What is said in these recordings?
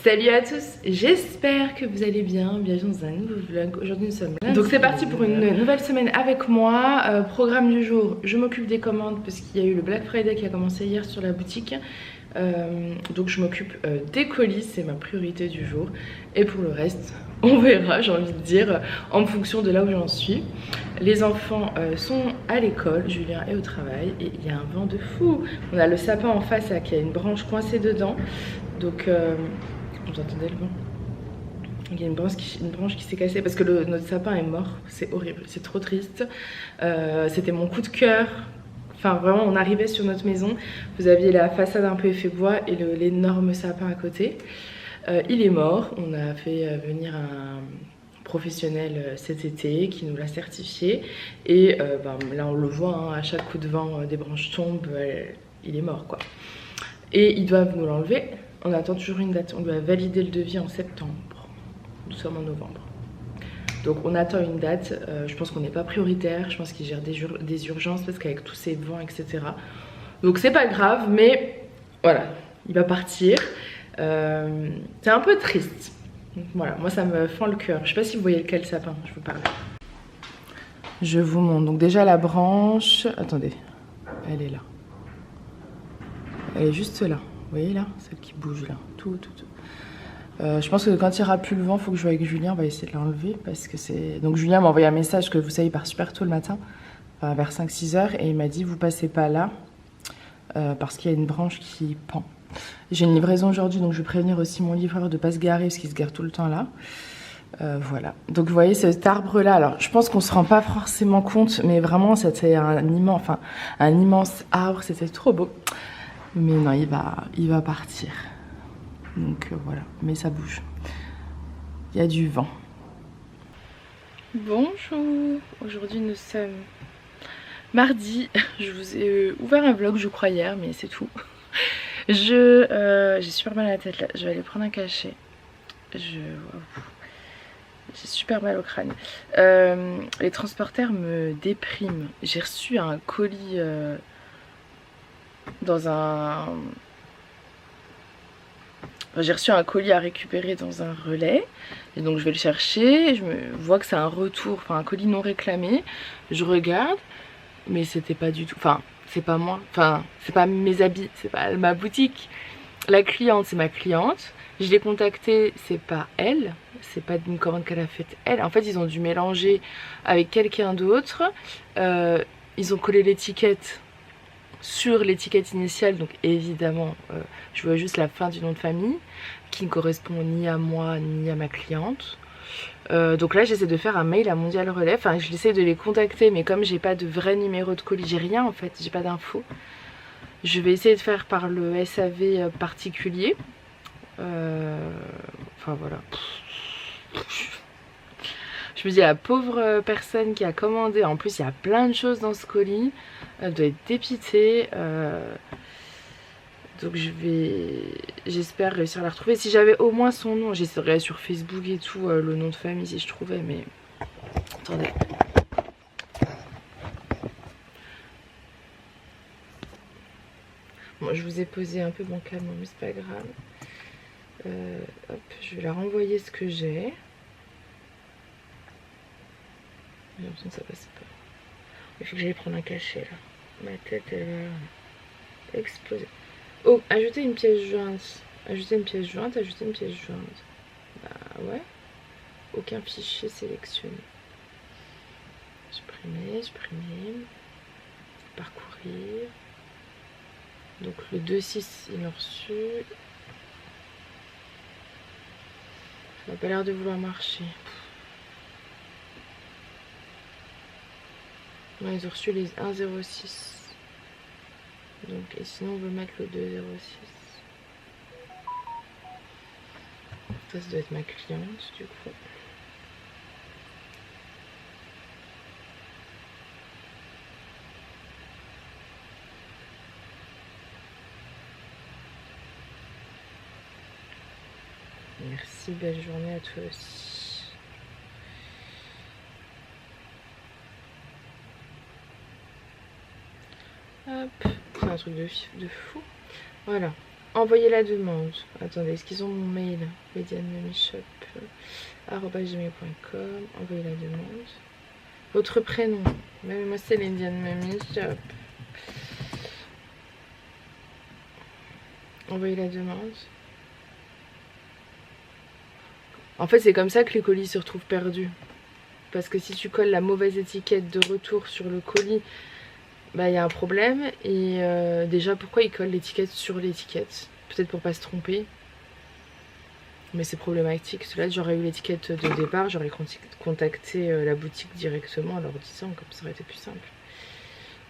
Salut à tous, j'espère que vous allez bien, bienvenue dans un nouveau vlog. Aujourd'hui nous sommes lundi. Donc c'est parti pour une nouvelle semaine avec moi. Programme du jour, je m'occupe des commandes parce qu'il y a eu le Black Friday qui a commencé hier sur la boutique. Donc je m'occupe des colis, c'est ma priorité du jour. Et pour le reste, on verra, j'ai envie de dire, en fonction de là où j'en suis. Les enfants sont à l'école, Julien est au travail et il y a un vent de fou. On a le sapin en face là, qui a une branche coincée dedans. Donc vous entendez le vent? Il y a une branche qui s'est cassée parce que notre sapin est mort. C'est horrible, c'est trop triste. C'était mon coup de cœur. Enfin vraiment on arrivait sur notre maison. Vous aviez la façade un peu effet bois et l'énorme sapin à côté. Il est mort. On a fait venir un professionnel cet été qui nous l'a certifié. Et là on le voit, hein, à chaque coup de vent des branches tombent. Il est mort quoi. Et ils doivent nous l'enlever. On attend toujours une date, on doit valider le devis en septembre. Nous sommes en novembre. Donc on attend une date, je pense qu'on n'est pas prioritaire, je pense qu'ils gèrent des urgences parce qu'avec tous ces vents, etc. Donc c'est pas grave, mais voilà, il va partir. C'est un peu triste. Donc voilà, moi ça me fend le cœur. Je sais pas si vous voyez lequel sapin, je vous parle. Je vous montre, donc déjà la branche, attendez, elle est là. Elle est juste là. Vous voyez là, celle qui bouge là, tout. Je pense que quand il n'y aura plus le vent, il faut que je joue avec Julien, on va essayer de l'enlever parce que c'est... Donc Julien m'a envoyé un message que vous savez, il part super tôt le matin, vers 5-6 heures, et il m'a dit vous passez pas là parce qu'il y a une branche qui pend. J'ai une livraison aujourd'hui, donc je vais prévenir aussi mon livreur de ne pas se garer parce qu'il se gare tout le temps là. Voilà, donc vous voyez cet arbre là, alors je pense qu'on se rend pas forcément compte, mais vraiment c'était un immense arbre, c'était trop beau. Mais non, il va partir. Donc voilà, mais ça bouge. Il y a du vent. Bonjour, aujourd'hui nous sommes mardi. Je vous ai ouvert un vlog je crois hier, mais c'est tout. J'ai super mal à la tête là, je vais aller prendre un cachet. J'ai super mal au crâne. Les transporteurs me dépriment. J'ai reçu un colis j'ai reçu un colis à récupérer dans un relais et donc je vais le chercher, je vois que c'est un retour, enfin un colis non réclamé, je regarde mais c'était pas du tout, enfin c'est pas moi, enfin c'est pas mes habits, c'est pas ma boutique, la cliente c'est ma cliente, je l'ai contactée, c'est pas elle, c'est pas une commande qu'elle a faite elle, en fait ils ont dû mélanger avec quelqu'un d'autre, ils ont collé l'étiquette sur l'étiquette initiale, donc évidemment je vois juste la fin du nom de famille qui ne correspond ni à moi ni à ma cliente. Donc là j'essaie de faire un mail à Mondial Relais, enfin j'essaie de les contacter mais comme j'ai pas de vrai numéro de colis, j'ai rien en fait, j'ai pas d'infos. Je vais essayer de faire par le SAV particulier. Enfin voilà. Je me dis la pauvre personne qui a commandé, en plus il y a plein de choses dans ce colis, elle doit être dépitée. Donc j'espère réussir à la retrouver. Si j'avais au moins son nom, j'essaierais sur Facebook et tout, le nom de famille si je trouvais, mais... Attendez. Bon, je vous ai posé un peu bancalement, mais c'est pas grave. Hop, je vais leur envoyer ce que j'ai. J'ai l'impression que ça passe pas. Il faut que j'aille prendre un cachet là. Ma tête elle va exploser. Oh, ajouter une pièce jointe. Ajouter une pièce jointe, ajouter une pièce jointe. Bah ouais. Aucun fichier sélectionné. Supprimer. Parcourir. Donc le 2.6 ils l'ont reçu. Ça n'a pas l'air de vouloir marcher. Ouais, ils ont reçu les 1.06. Donc, et sinon on veut mettre le 2.06. Ça doit être ma cliente du coup. Merci, belle journée à toi aussi. Hop, c'est un truc de fou. Voilà. Envoyez la demande. Attendez, est-ce qu'ils ont mon mail? medianmummyshop@gmail.com. Envoyez la demande. Votre prénom. Même moi c'est l'Indian Mummy Shop. Envoyez la demande. En fait c'est comme ça que les colis se retrouvent perdus. Parce que si tu colles la mauvaise étiquette de retour sur le colis, bah il y a un problème. Et déjà pourquoi ils collent l'étiquette sur l'étiquette? Peut-être pour pas se tromper. Mais c'est problématique. Parce que là j'aurais eu l'étiquette de départ, j'aurais contacté la boutique directement en leur disant, comme ça aurait été plus simple.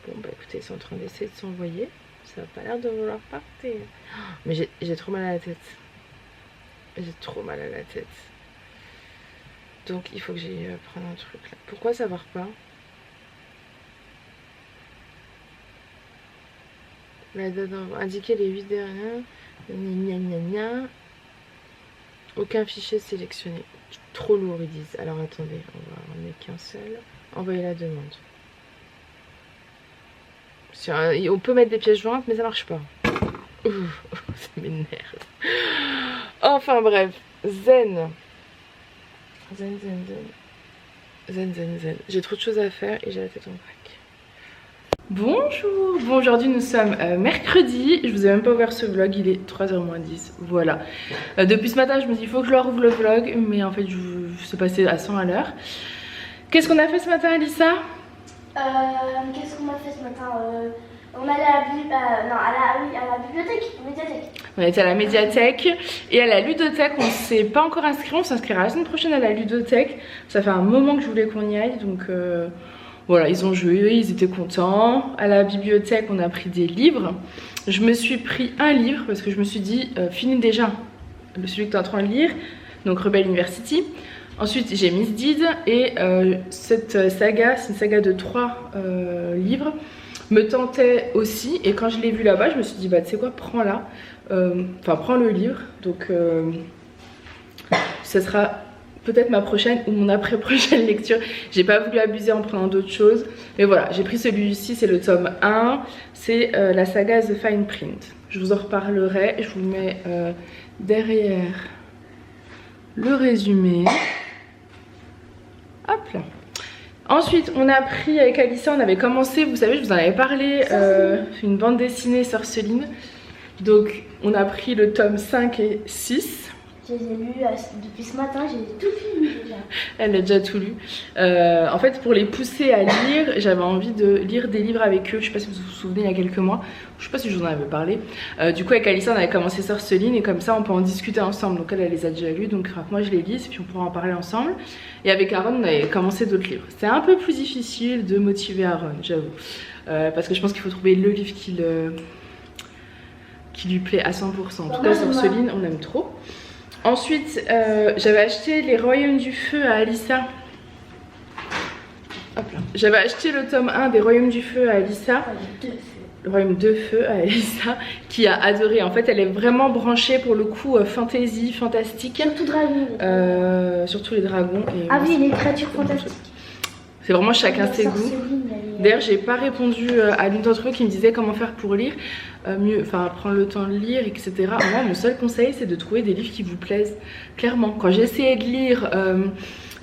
Bon bah écoutez, ils sont en train d'essayer de s'envoyer. Ça n'a pas l'air de vouloir partir. Mais j'ai trop mal à la tête. J'ai trop mal à la tête. Donc il faut que j'aille prendre un truc là. Pourquoi ça ne part pas? La date indiquer les 8 dernières. Gna gna gna. Aucun fichier sélectionné. Trop lourd ils disent. Alors attendez, on va en mettre qu'un seul. Envoyer la demande. On peut mettre des pièces jointes mais ça marche pas. Ouh, ça m'énerve. Enfin bref. Zen. Zen. J'ai trop de choses à faire et j'ai la tête en vrac. Bonjour. Bon aujourd'hui nous sommes mercredi. Je vous ai même pas ouvert ce vlog, il est 3h-10. Voilà. Depuis ce matin je me dis il faut que je leur ouvre le vlog. Mais en fait je suis passée à 100 à l'heure. Qu'est-ce qu'on a fait ce matin Alissa? Qu'est-ce qu'on a fait ce matin? On allait à la bibliothèque, médiathèque. On était à la médiathèque et à la ludothèque. On s'est pas encore inscrit, on s'inscrira la semaine prochaine à la ludothèque. Ça fait un moment que je voulais qu'on y aille, donc voilà, ils ont joué, ils étaient contents. À la bibliothèque, on a pris des livres. Je me suis pris un livre parce que je me suis dit, finis déjà celui que tu es en train de lire, donc Rebel University. Ensuite j'ai Miss Deed et cette saga, c'est une saga de 3 livres, me tentait aussi. Et quand je l'ai vu là-bas, je me suis dit bah tu sais quoi, prends-la, enfin prends le livre. Donc ce sera peut-être ma prochaine ou mon après-prochaine lecture. J'ai pas voulu abuser en prenant d'autres choses. Mais voilà, j'ai pris celui-ci, c'est le tome 1. C'est la saga The Fine Print. Je vous en reparlerai, je vous mets derrière le résumé. Hop là. Ensuite on a pris avec Alissa, on avait commencé, vous savez je vous en avais parlé, une bande dessinée Sorceline. Donc on a pris le tome 5 et 6. Je les ai lus depuis ce matin, j'ai tout fini déjà. Elle a déjà tout lu. En fait pour les pousser à lire, j'avais envie de lire des livres avec eux. Je sais pas si vous vous souvenez il y a quelques mois, je sais pas si je vous en avais parlé. Du coup avec Alissa on avait commencé Sorceline et comme ça on peut en discuter ensemble. Donc elle les a déjà lus, donc moi je les lis et puis on pourra en parler ensemble. Et avec Aaron on avait commencé d'autres livres. C'est un peu plus difficile de motiver Aaron, j'avoue. Parce que je pense qu'il faut trouver le livre qui lui plaît à 100%. En tout cas Sorceline on aime trop. Ensuite, j'avais acheté les Royaumes du Feu à Alissa. J'avais acheté le tome 1 des Royaumes du Feu à Alissa. Le Royaume de Feu à Alissa, qui a adoré. En fait, elle est vraiment branchée pour le coup fantasy, fantastique. Surtout dragons. Surtout les dragons. Et ah oui, les créatures fantastiques. C'est vraiment chacun ses goûts. D'ailleurs, j'ai pas répondu à l'une d'entre eux qui me disait comment faire pour lire. Prendre le temps de lire, etc. Moi, mon seul conseil, c'est de trouver des livres qui vous plaisent. Clairement, quand j'ai essayé de lire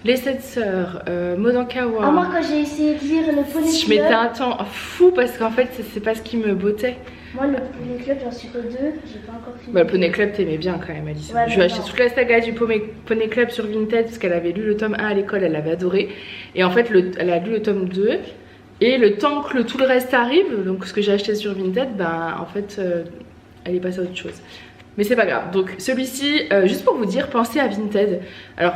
Les 7 Sœurs, Modankawa. Ah, moi, quand j'ai essayé de lire le Poney Club, je mettais un temps fou parce qu'en fait, c'est pas ce qui me bottait. Moi, le Poney Club, j'en suis que 2, j'ai pas encore fini. Bah, le Poney Club, t'aimais bien quand même, Alice. Ouais, je lui ai acheté toute la saga du Poney Club sur Vinted parce qu'elle avait lu le tome 1 à l'école, elle l'avait adoré. Et en fait, elle a lu le tome 2. Et le temps que tout le reste arrive, donc ce que j'ai acheté sur Vinted, ben en fait, elle est passée à autre chose. Mais c'est pas grave. Donc celui-ci, juste pour vous dire, pensez à Vinted. Alors,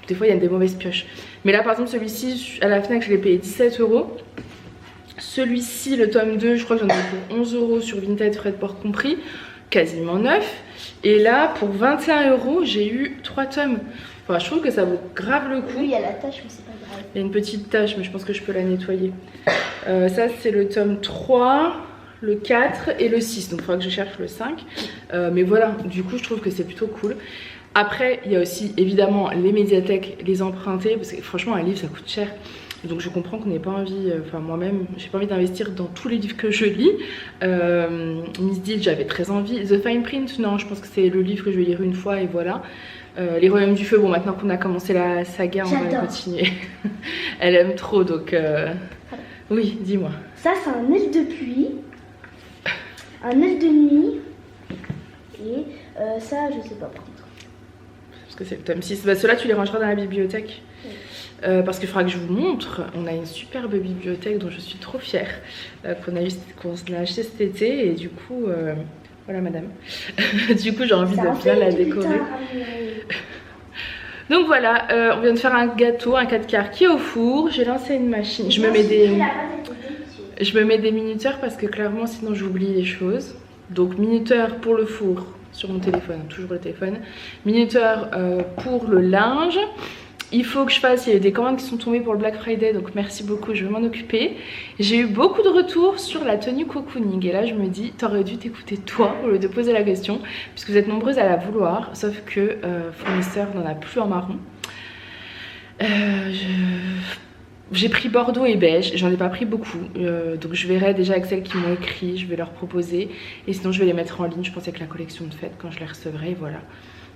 des fois il y a des mauvaises pioches. Mais là par exemple celui-ci, à la Fnac je l'ai payé 17 €. Celui-ci, le tome 2, je crois que j'en ai pour 11 € sur Vinted, frais de port compris. Quasiment neuf. Et là, pour 21 €, j'ai eu 3 tomes. Enfin, je trouve que ça vaut grave le coup. Oui, il y a la tache, mais c'est pas grave. Il y a une petite tache, mais je pense que je peux la nettoyer. Ça, c'est le tome 3, le 4 et le 6. Donc, il faudra que je cherche le 5. Mais voilà, du coup, je trouve que c'est plutôt cool. Après, il y a aussi, évidemment, les médiathèques, les empruntés. Parce que franchement, un livre, ça coûte cher. Donc je comprends qu'on n'ait pas envie, enfin moi-même, j'ai pas envie d'investir dans tous les livres que je lis. Miss Deal, j'avais très envie. The Fine Print, non, je pense que c'est le livre que je vais lire une fois et voilà. Les Royaumes du Feu, bon maintenant qu'on a commencé la saga, on va continuer. Elle aime trop, donc oui, dis-moi. Ça c'est un elfe de pluie, un elfe de nuit, et ça je sais pas par contre. Parce que c'est le tome 6, bah, ceux-là tu les rangeras dans la bibliothèque. Oui. Parce qu'il faudra que je vous montre, on a une superbe bibliothèque dont je suis trop fière, qu'on a acheté cet été et du coup, voilà madame, du coup j'ai envie de bien la décorer. Donc voilà, on vient de faire un gâteau, un 4 quarts qui est au four, j'ai lancé une machine, je me mets des minuteurs parce que clairement sinon j'oublie les choses. Donc minuteur pour le four sur mon téléphone, toujours le téléphone, minuteur pour le linge. Il faut que je fasse, il y a eu des commandes qui sont tombées pour le Black Friday, donc merci beaucoup, je vais m'en occuper. J'ai eu beaucoup de retours sur la tenue cocooning et là je me dis, t'aurais dû t'écouter toi au lieu de poser la question, puisque vous êtes nombreuses à la vouloir, sauf que fournisseur n'en a plus en marron. J'ai pris bordeaux et beige, j'en ai pas pris beaucoup, donc je verrai déjà avec celles qui m'ont écrit, je vais leur proposer, et sinon je vais les mettre en ligne, je pense avec la collection de fête quand je les recevrai, voilà.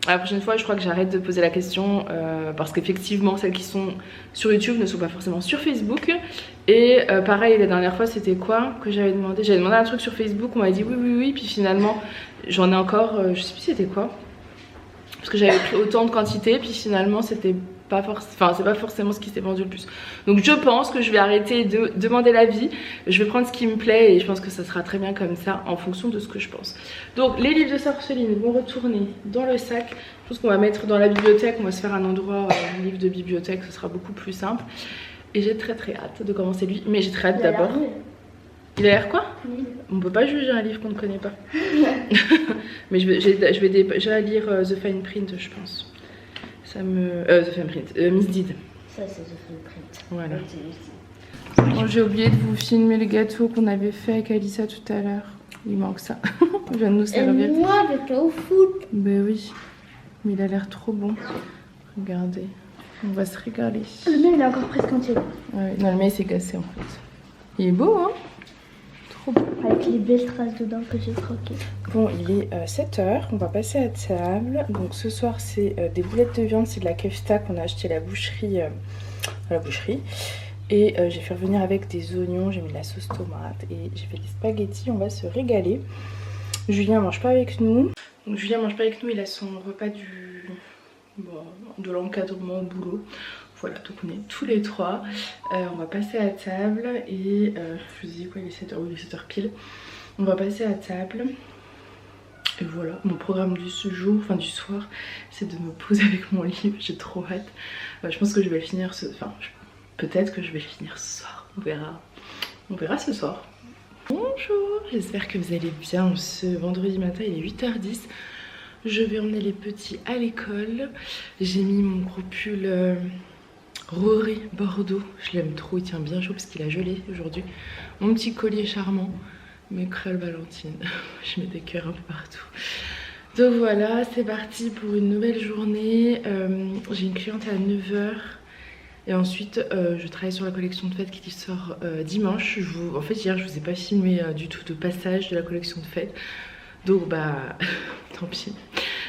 La prochaine fois je crois que j'arrête de poser la question parce qu'effectivement celles qui sont sur YouTube ne sont pas forcément sur Facebook. Et pareil la dernière fois c'était quoi que j'avais demandé? J'avais demandé un truc sur Facebook, on m'a dit oui, puis finalement j'en ai encore, je sais plus c'était quoi. Parce que j'avais pris autant de quantité puis finalement c'était pas forcément, c'est pas forcément ce qui s'est vendu le plus. Donc je pense que je vais arrêter de demander l'avis, je vais prendre ce qui me plaît et je pense que ça sera très bien comme ça en fonction de ce que je pense. Donc les livres de Sorceline vont retourner dans le sac. Je pense qu'on va mettre dans la bibliothèque, on va se faire un endroit, un livre de bibliothèque, ce sera beaucoup plus simple. Et j'ai très hâte de commencer lui, mais j'ai très hâte d'abord. Il a l'air quoi? On peut pas juger un livre qu'on ne connaît pas. Mais je vais lire The Fine Print je pense. Ça me... The Fine Print, Miss Deed. Ça c'est The Fine Print. Voilà. Bon, j'ai oublié de vous filmer le gâteau qu'on avait fait avec Alissa tout à l'heure. Il manque ça. Il vient de nous servir. Et moi j'étais au foot. Ben oui. Mais il a l'air trop bon. Regardez. On va se régaler. Le mien il est encore presque entier. Ouais, non, le mien il s'est cassé en fait. Il est beau hein. Trop beau. Avec les belles traces dedans que j'ai croquées. Bon, il est 7h, on va passer à table. Donc ce soir c'est des boulettes de viande, c'est de la kefta qu'on a acheté à la boucherie. Et j'ai fait revenir avec des oignons, j'ai mis de la sauce tomate et j'ai fait des spaghettis, on va se régaler. Julien mange pas avec nous. Donc Julien mange pas avec nous, il a son repas de l'encadrement au boulot. Voilà, donc on est tous les trois. On va passer à table et je vous dis quoi, il est 7h, oui, il est 7h pile. On va passer à table. Et voilà, mon programme du jour, enfin du soir, c'est de me poser avec mon livre, j'ai trop hâte. Je pense que je vais le finir peut-être que je vais le finir ce soir, on verra ce soir. Bonjour, j'espère que vous allez bien. Ce vendredi matin, il est 8h10. Je vais emmener les petits à l'école. J'ai mis mon gros pull Rory Bordeaux. Je l'aime trop, il tient bien chaud parce qu'il a gelé aujourd'hui. Mon petit collier charmant. Mes crêles Valentine. Je mets des cœurs un peu partout. Donc voilà, c'est parti pour une nouvelle journée. J'ai une cliente à 9h. Et ensuite, je travaille sur la collection de fête qui sort dimanche. En fait, hier, je vous ai pas filmé du tout de passage de la collection de fête. Donc, bah, tant pis.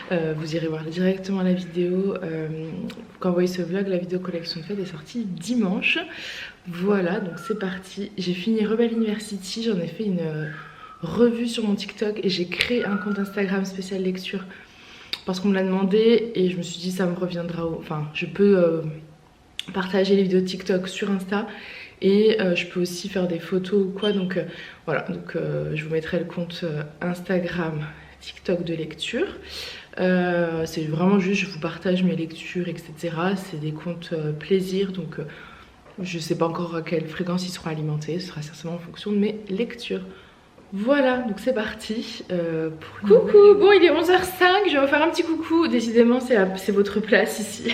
Vous irez voir directement la vidéo. Quand vous voyez ce vlog, la vidéo collection de fête est sortie dimanche. Voilà, donc c'est parti. J'ai fini Rebel University. J'en ai fait une revue sur mon TikTok. Et j'ai créé un compte Instagram spécial lecture. Parce qu'on me l'a demandé. Et je me suis dit, ça me reviendra. Enfin, je peux... partager les vidéos TikTok sur Insta et je peux aussi faire des photos ou quoi, donc voilà, donc je vous mettrai le compte Instagram, TikTok de lecture. C'est vraiment juste, je vous partage mes lectures, etc. C'est des comptes plaisir, donc je sais pas encore à quelle fréquence ils seront alimentés, ce sera certainement en fonction de mes lectures. Voilà, donc c'est parti. Coucou, bon il est 11h05, je vais vous faire un petit coucou, décidément c'est votre place ici.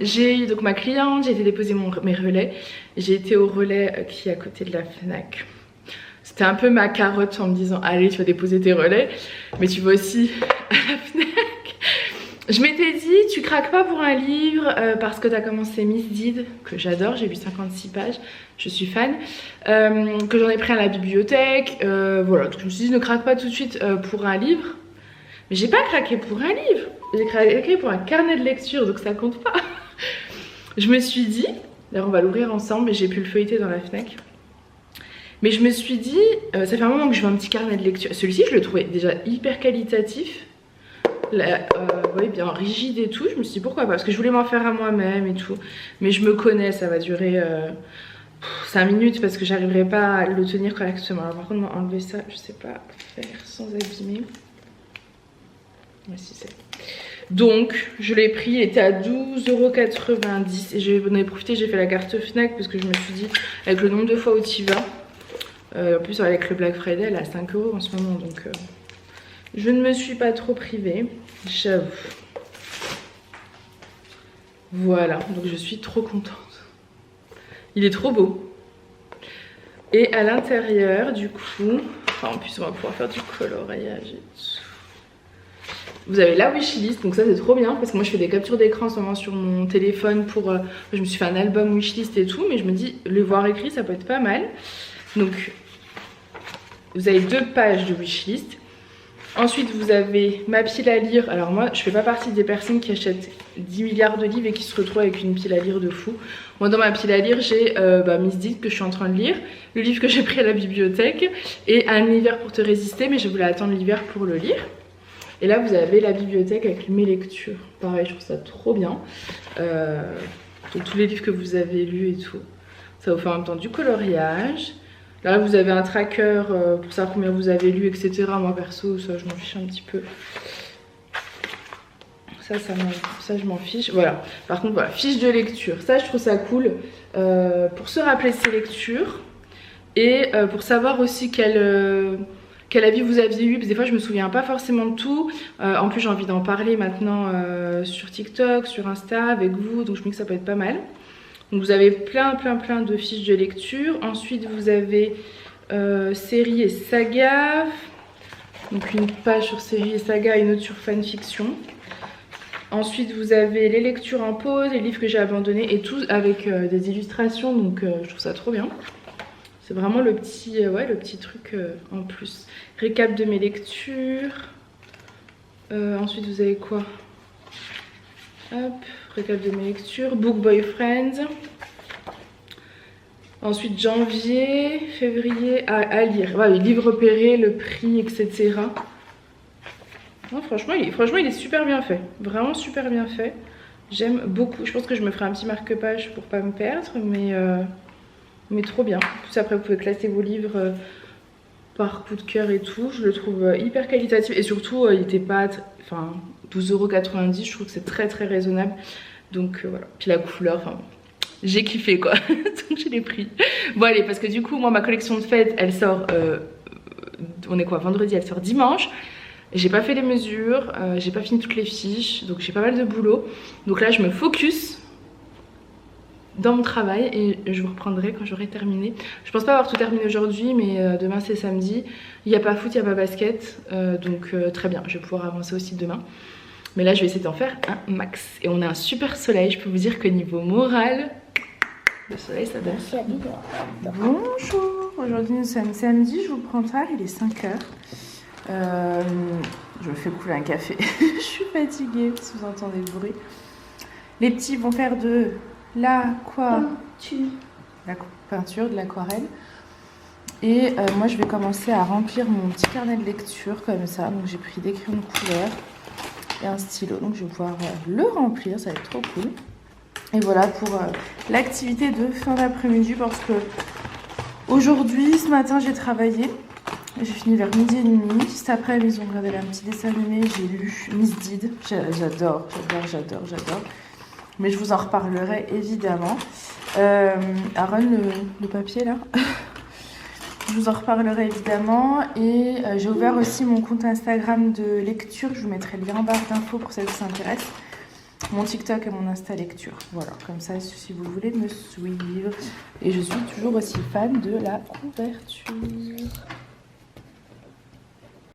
J'ai eu donc ma cliente, j'ai été déposer mes relais, j'ai été au relais qui est à côté de la Fnac. C'était un peu ma carotte en me disant allez tu vas déposer tes relais, mais tu vas aussi à la Fnac. Je m'étais dit, tu craques pas pour un livre parce que tu as commencé Miss Deed, que j'adore, j'ai lu 56 pages, je suis fan, que j'en ai pris à la bibliothèque, voilà, donc je me suis dit ne craque pas tout de suite pour un livre. Mais j'ai pas craqué pour un livre, j'ai craqué pour un carnet de lecture, donc ça compte pas. Je me suis dit, d'ailleurs on va l'ouvrir ensemble et j'ai pu le feuilleter dans la Fnac. Mais je me suis dit, ça fait un moment que je veux un petit carnet de lecture. Celui-ci je le trouvais déjà hyper qualitatif. Oui, bien rigide et tout. Je me suis dit pourquoi pas, parce que je voulais m'en faire à moi-même et tout. Mais je me connais, ça va durer 5 minutes parce que j'arriverai pas à le tenir correctement. Alors, par contre, enlever ça, je sais pas faire sans abîmer. Ouais, si c'est. Donc, je l'ai pris, il était à 12,90 € et j'en ai profité, j'ai fait la carte Fnac parce que je me suis dit, avec le nombre de fois où tu y vas, en plus avec le Black Friday, elle est à 5 € en ce moment, donc je ne me suis pas trop privée, j'avoue. Voilà, donc je suis trop contente. Il est trop beau. Et à l'intérieur, du coup, en plus on va pouvoir faire du coloriage et tout. Vous avez la wishlist, donc ça c'est trop bien parce que moi je fais des captures d'écran en ce moment sur mon téléphone pour... je me suis fait un album wishlist et tout, mais je me dis le voir écrit ça peut être pas mal. Donc vous avez 2 pages de wishlist. Ensuite vous avez ma pile à lire. Alors moi je fais pas partie des personnes qui achètent 10 milliards de livres et qui se retrouvent avec une pile à lire de fou. Moi dans ma pile à lire j'ai Miss Deed que je suis en train de lire, le livre que j'ai pris à la bibliothèque et Un hiver pour te résister, mais je voulais attendre l'hiver pour le lire. Et là vous avez la bibliothèque avec mes lectures. Pareil, je trouve ça trop bien. Donc tous les livres que vous avez lus et tout. Ça vous fait en même temps du coloriage. Là vous avez un tracker pour savoir combien vous avez lu, etc. Moi perso, ça je m'en fiche un petit peu. Ça je m'en fiche. Voilà. Par contre, voilà, fiche de lecture. Ça je trouve ça cool pour se rappeler ses lectures. Et pour savoir aussi quel avis vous aviez eu, parce que des fois je me souviens pas forcément de tout. En plus j'ai envie d'en parler maintenant sur TikTok, sur Insta avec vous, donc je me dis que ça peut être pas mal. Donc vous avez plein de fiches de lecture. Ensuite vous avez séries et sagas. Donc une page sur séries et sagas et une autre sur fanfiction. Ensuite vous avez les lectures en pause, les livres que j'ai abandonnés et tout avec des illustrations, donc je trouve ça trop bien. C'est vraiment le petit truc en plus. Récap de mes lectures. Ensuite vous avez quoi? Hop, récap de mes lectures. Book Boyfriends. Ensuite janvier, février, à lire. Voilà, les livres repérés, le prix, etc. Non, franchement, il est super bien fait. Vraiment super bien fait. J'aime beaucoup. Je pense que je me ferai un petit marque-page pour pas me perdre, mais trop bien. En plus après vous pouvez classer vos livres par coup de cœur et tout. Je le trouve hyper qualitatif et surtout il était pas... Enfin 12,90 €, je trouve que c'est très raisonnable. Donc voilà. Puis la couleur, enfin j'ai kiffé quoi. Donc je l'ai pris. Bon allez, parce que du coup moi ma collection de fête elle sort... on est quoi, vendredi, elle sort dimanche. J'ai pas fait les mesures, j'ai pas fini toutes les fiches, donc j'ai pas mal de boulot. Donc là je me focus dans mon travail et je vous reprendrai quand j'aurai terminé. Je pense pas avoir tout terminé aujourd'hui, mais demain c'est samedi. Il n'y a pas foot, il n'y a pas basket, donc très bien, je vais pouvoir avancer aussi demain. Mais là je vais essayer d'en faire un max. Et on a un super soleil, je peux vous dire que niveau moral, le soleil ça donne. Bonjour, aujourd'hui nous sommes samedi, je vous prends tard, il est 5 h. Je me fais couler un café, je suis fatiguée si vous entendez le bruit. Les petits vont faire de peinture, de l'aquarelle. Et moi je vais commencer à remplir mon petit carnet de lecture comme ça. Donc j'ai pris des crayons de couleur et un stylo. Donc je vais pouvoir le remplir, ça va être trop cool. Et voilà pour l'activité de fin d'après-midi parce que aujourd'hui, ce matin j'ai travaillé. J'ai fini vers 12h30. Juste après, ils ont regardé un petit dessin animé. J'ai lu Miss Deed. J'adore. Mais je vous en reparlerai évidemment. Aaron, le papier là. Je vous en reparlerai évidemment. Et j'ai ouvert aussi mon compte Instagram de lecture. Je vous mettrai le lien en barre d'infos pour celles qui s'intéressent. Mon TikTok et mon Insta lecture. Voilà, comme ça si vous voulez me suivre. Et je suis toujours aussi fan de la couverture.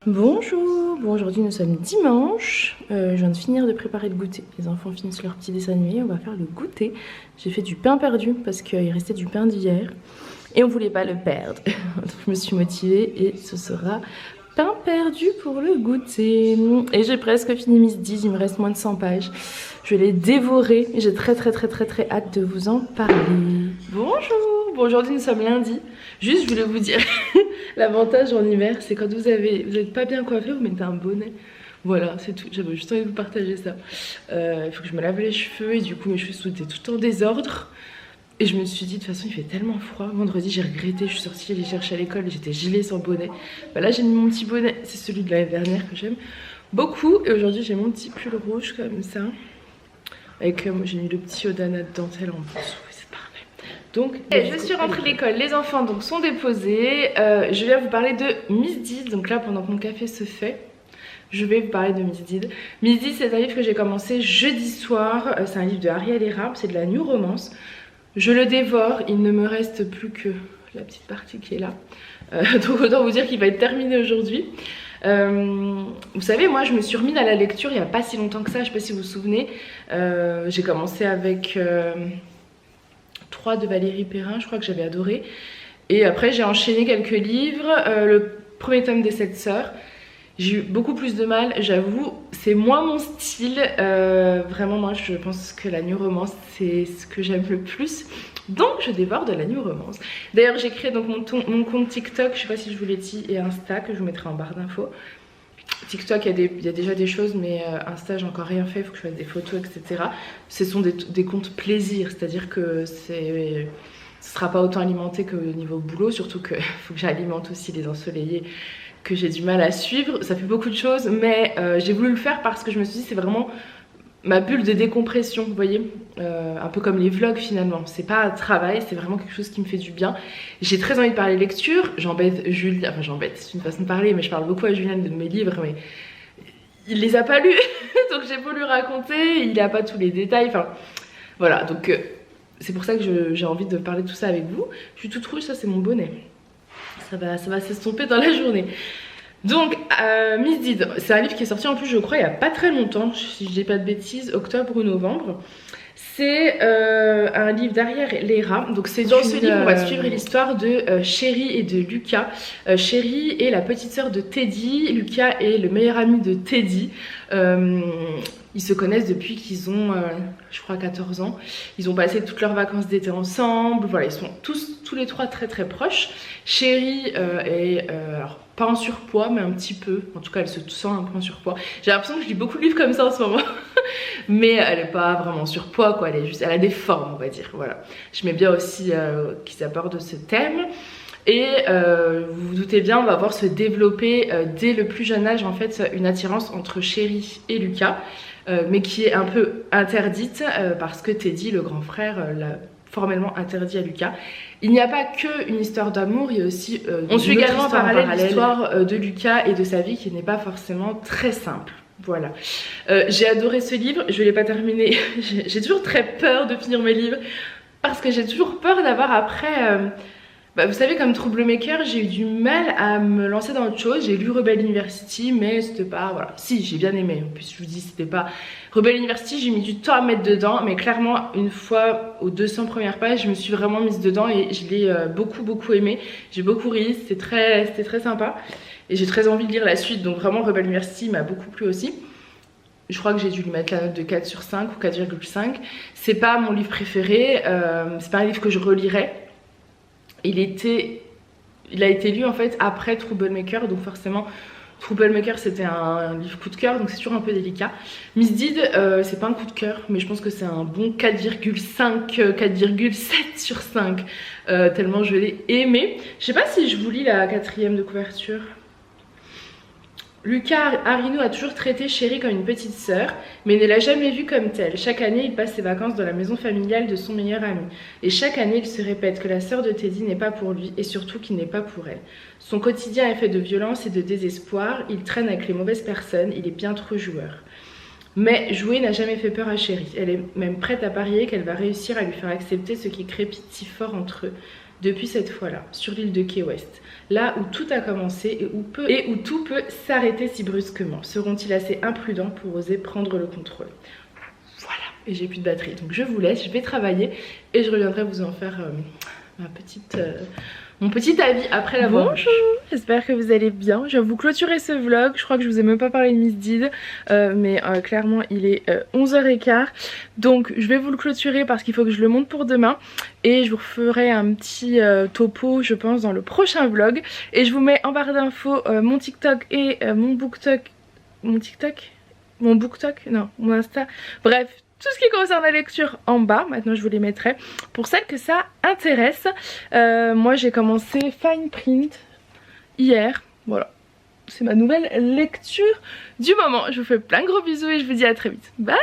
Bonjour, bon aujourd'hui nous sommes dimanche, je viens de finir de préparer le goûter, les enfants finissent leur petit dessin animé, on va faire le goûter. J'ai fait du pain perdu parce qu'il restait du pain d'hier et on voulait pas le perdre, donc je me suis motivée et ce sera pain perdu pour le goûter. Et j'ai presque fini Miss Deeds, il me reste moins de 100 pages, je vais les dévorer et j'ai très hâte de vous en parler. Bonjour, bon aujourd'hui nous sommes lundi, juste je voulais vous dire... L'avantage en hiver, c'est quand vous êtes pas bien coiffé, vous mettez un bonnet. Voilà, c'est tout. J'avais juste envie de vous partager ça. Il faut que je me lave les cheveux et du coup mes cheveux étaient tout en désordre. Et je me suis dit de toute façon il fait tellement froid. Vendredi j'ai regretté, je suis sortie aller chercher à l'école, j'étais gelée sans bonnet. Bah là j'ai mis mon petit bonnet, c'est celui de l'année dernière que j'aime beaucoup. Et aujourd'hui j'ai mon petit pull rouge comme ça. Avec j'ai mis le petit Odana de dentelle en dessous. Donc, je suis rentrée de l'école, les enfants donc sont déposés. Je viens vous parler de Miss Deeds. Donc là, pendant que mon café se fait, je vais vous parler de Miss Deeds. Miss Deeds, c'est un livre que j'ai commencé jeudi soir. C'est un livre de Ariel Erra, c'est de la new romance. Je le dévore, il ne me reste plus que la petite partie qui est là. Donc autant vous dire qu'il va être terminé aujourd'hui. Vous savez, moi je me suis remise à la lecture il n'y a pas si longtemps que ça, je ne sais pas si vous vous souvenez. J'ai commencé avec... 3 de Valérie Perrin, je crois que j'avais adoré. Et après j'ai enchaîné quelques livres, le premier tome des 7 sœurs. J'ai eu beaucoup plus de mal, j'avoue, c'est moins mon style. Vraiment moi je pense que la new romance c'est ce que j'aime le plus. Donc je dévore de la new romance. D'ailleurs j'ai créé donc mon compte TikTok, je sais pas si je vous l'ai dit, et Insta que je vous mettrai en barre d'infos. TikTok, il y a déjà des choses, mais Insta, j'ai encore rien fait, il faut que je fasse des photos, etc. Ce sont des comptes plaisir, c'est-à-dire que ce sera pas autant alimenté que au niveau boulot, surtout qu'il faut que j'alimente aussi les ensoleillés que j'ai du mal à suivre. Ça fait beaucoup de choses, mais j'ai voulu le faire parce que je me suis dit c'est vraiment ma bulle de décompression, vous voyez, un peu comme les vlogs finalement. C'est pas un travail, c'est vraiment quelque chose qui me fait du bien. J'ai très envie de parler lecture, j'embête Julien, enfin j'embête, c'est une façon de parler, mais je parle beaucoup à Julien de mes livres, mais il les a pas lus, donc j'ai beau lui raconter, il a pas tous les détails, enfin voilà, donc c'est pour ça que j'ai envie de parler de tout ça avec vous. Je suis toute rouge, ça c'est mon bonnet, ça va s'estomper dans la journée. Donc, Miss Deeds, c'est un livre qui est sorti en plus, je crois, il n'y a pas très longtemps, si je dis pas de bêtises, octobre ou novembre. C'est un livre d'Ariel Erra. Donc, c'est dans ce livre, on va suivre l'histoire de Chérie et de Lucas. Chérie est la petite sœur de Teddy, Lucas est le meilleur ami de Teddy. Ils se connaissent depuis qu'ils ont, je crois, 14 ans. Ils ont passé toutes leurs vacances d'été ensemble. Voilà, ils sont tous les trois très proches. Chérie est, alors, pas en surpoids, mais un petit peu. En tout cas, elle se sent un peu en surpoids. J'ai l'impression que je lis beaucoup de livres comme ça en ce moment. Mais elle est pas vraiment en surpoids, quoi. Elle a des formes, on va dire. Voilà. Je mets bien aussi qu'ils abordent ce thème. Et vous vous doutez bien, on va voir se développer dès le plus jeune âge, en fait, une attirance entre Chérie et Lucas. Mais qui est un peu interdite parce que Teddy, le grand frère, l'a formellement interdit à Lucas. Il n'y a pas que une histoire d'amour, il y a aussi on suit également en parallèle l'histoire de Lucas et de sa vie qui n'est pas forcément très simple. Voilà. J'ai adoré ce livre, je ne l'ai pas terminé. J'ai toujours très peur de finir mes livres parce que j'ai toujours peur d'avoir après... vous savez, comme Troublemaker, j'ai eu du mal à me lancer dans autre chose. J'ai lu Rebel University, mais c'était pas... Voilà. Si, j'ai bien aimé. En plus, je vous dis, c'était pas... Rebel University, j'ai mis du temps à mettre dedans, mais clairement, une fois aux 200 premières pages, je me suis vraiment mise dedans et je l'ai beaucoup aimé. J'ai beaucoup ri, c'était très sympa. Et j'ai très envie de lire la suite, donc vraiment, Rebel University m'a beaucoup plu aussi. Je crois que j'ai dû lui mettre la note de 4 sur 5 ou 4,5. C'est pas mon livre préféré, c'est pas un livre que je relirais. Il a été lu en fait après Troublemaker, donc forcément Troublemaker c'était un livre coup de cœur, donc c'est toujours un peu délicat. Miss Deeds, c'est pas un coup de cœur, mais je pense que c'est un bon 4,5, 4,7 sur 5, tellement je l'ai aimé. Je sais pas si je vous lis la 4e de couverture. Lucas Arino a toujours traité Chérie comme une petite sœur, mais ne l'a jamais vue comme telle. Chaque année, il passe ses vacances dans la maison familiale de son meilleur ami. Et chaque année, il se répète que la sœur de Teddy n'est pas pour lui et surtout qu'il n'est pas pour elle. Son quotidien est fait de violence et de désespoir. Il traîne avec les mauvaises personnes, il est bien trop joueur. Mais jouer n'a jamais fait peur à Chérie. Elle est même prête à parier qu'elle va réussir à lui faire accepter ce qui crépite si fort entre eux. depuis cette fois-là, sur l'île de Key West. Là où tout a commencé et où tout peut s'arrêter si brusquement. Seront-ils assez imprudents pour oser prendre le contrôle? Voilà, et j'ai plus de batterie. Donc je vous laisse, je vais travailler et je reviendrai vous en faire mon petit avis après l'avoir. Bonjour, j'espère que vous allez bien. Je vais vous clôturer ce vlog. Je crois que je vous ai même pas parlé de Miss Did, mais clairement il est 11h15. Donc je vais vous le clôturer parce qu'il faut que je le monte pour demain. Et je vous referai un petit topo je pense dans le prochain vlog. Et je vous mets en barre d'infos mon TikTok et mon BookTok. Mon BookTok, non, mon Insta. Bref, tout ce qui concerne la lecture en bas, maintenant je vous les mettrai pour celles que ça intéresse. Moi j'ai commencé Fine Print hier, voilà, c'est ma nouvelle lecture du moment. Je vous fais plein de gros bisous et je vous dis à très vite, bye.